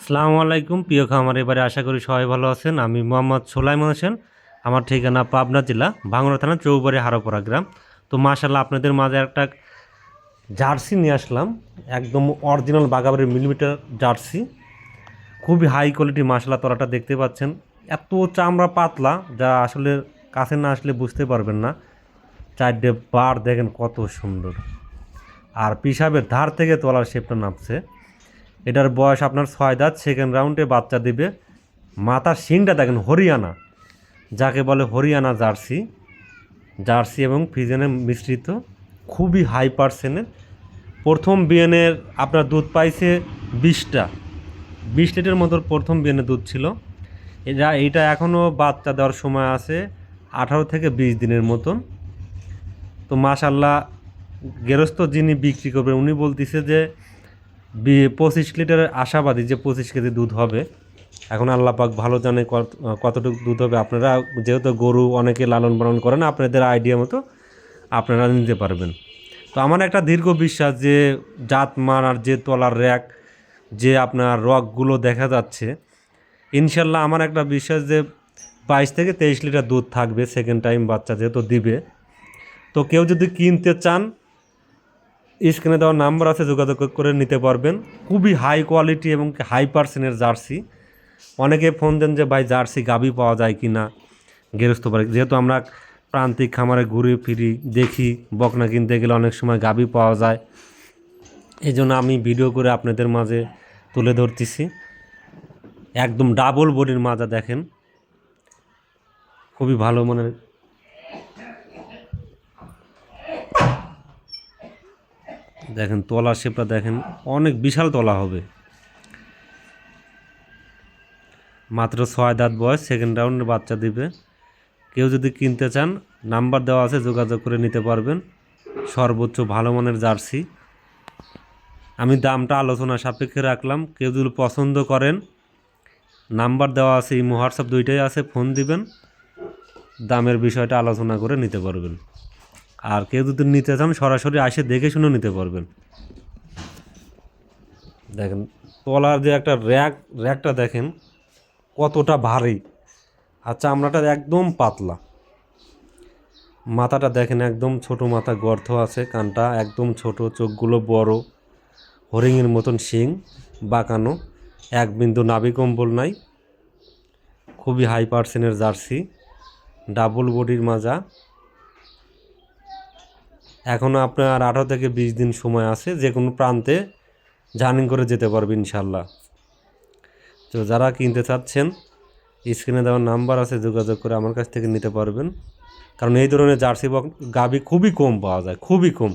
আসসালামু আলাইকুম প্রিয় খামার, এবারে আশা করি সবাই ভালো আছেন। আমি মোহাম্মদ সোলাইমান হোসেন। আমার ঠিকানা পাবনা জেলা ভাঙ্গুড়া থানা চৌবাড়ি হারোপাড়া গ্রাম। তো মাশাল্লাহ আপনাদের মাঝে একটা জার্সি নিয়ে আসলাম, একদম অরিজিনাল বাগাবাড়ির মিলিমিটার জার্সি, খুবই হাই কোয়ালিটি। মাশাল্লাহ তলাটা দেখতে পাচ্ছেন, এত চামড়া পাতলা যা আসলে কাছে না আসলে বুঝতে পারবেন না। চারটে বার দেখেন কত সুন্দর, আর পিসাবের ধার থেকে তলার শেপটা নামছে। এটার বয়স আপনার 6 দাঁত, সেকেন্ড রাউন্ডে বাচ্চা দিবে। মাথার শিংটা দেখেন হরিয়ানা, যাকে বলে হরিয়ানা জার্সি। জার্সি এবং ফ্রিজেনের মিশ্রিত, খুবই হাই পার্সেন্টের। প্রথম বিয়ানের আপনার দুধ পাইছে 20 লিটার মতো প্রথম বিয়ানে দুধ ছিল। এইটা এখনও বাচ্চা দেওয়ার সময় আছে 18 থেকে 20 দিনের মতন। তো মাশাল্লাহ গেরস্থ যিনি বিক্রি করবেন উনি বলতেছে যে 25 লিটারের আশাবাদী, যে 25 কেজি দুধ হবে। এখন আল্লাহ পাক ভালো জানে কতটুকু দুধ হবে। আপনারা যেহেতু গরু অনেকে লালন পালন করেন, আপনাদের আইডিয়া মতো আপনারা নিতে পারবেন। তো আমার একটা দীর্ঘ বিশ্বাস যে জাত মান আর যে তলার র্যাক, যে আপনার রকগুলো দেখা যাচ্ছে, ইনশাল্লাহ আমার একটা বিশ্বাস যে 22 থেকে 23 লিটার দুধ থাকবে সেকেন্ড টাইম বাচ্চা যেহেতু দিবে। তো কেউ যদি কিনতে চান, স্ক্রিনে দেওয়ার নাম্বার আছে, যোগাযোগ করে নিতে পারবেন। খুবই হাই কোয়ালিটি এবং হাই পার্সেন্টের জার্সি। অনেকে ফোন দেন যে ভাই জার্সি গাভী পাওয়া যায় কি না গেরস্থ বাড়ি। যেহেতু আমরা প্রান্তিক খামারে ঘুরে ফিরি, দেখি বকনা কিনতে গেলে অনেক সময় গাভী পাওয়া যায়। এই জন্য আমি ভিডিও করে আপনাদের মাঝে তুলে ধরতেছি। একদম ডাবল বডির মাজা দেখেন, খুবই ভালো মনের। দেখেন তলা শেপটা দেখেন, অনেক বিশাল তলা হবে। মাত্র 6 দাঁত বয়স, সেকেন্ড রাউন্ডে বাচ্চা দিবে। কেউ যদি কিনতে চান, নাম্বার দেওয়া আছে, যোগাযোগ করে নিতে পারবেন। সর্বোচ্চ ভালো মানের জার্সি। আমি দামটা আলোচনা সাপেক্ষে রাখলাম। কেউ যদি পছন্দ করেন, নাম্বার দেওয়া আছে, ইমো হোয়াটসঅ্যাপ দুইটাই আছে, ফোন দিবেন, দামের বিষয়টা আলোচনা করে নিতে পারবেন। আর কেউ যদি নিতে চান সরাসরি আসে দেখে শুনে নিতে পারবেন। দেখেন তলার যে একটা র্যাকটা দেখেন কতটা ভারী, আর চামড়াটা একদম পাতলা। মাথাটা দেখেন একদম ছোট মাথা, গর্ত আছে, কানটা একদম ছোট, চোখগুলো বড়, হরিণের মতন শিং বাঁকানো, এক বিন্দু নাভি কম্বল নাই। খুবই হাই পার্সেন্টের জার্সি, ডাবল বডির মাজা। এখনও আপনার 18 থেকে 20 দিন সময় আছে, যে কোনো প্রান্তে জার্নি করে যেতে পারবে ইনশাল্লাহ। তো যারা কিনতে চাচ্ছেন, স্ক্রিনে দেওয়ার নাম্বার আছে, যোগাযোগ করে আমার কাছ থেকে নিতে পারবেন। কারণ এই ধরনের জার্সি গাভী খুবই কম পাওয়া যায়, খুবই কম।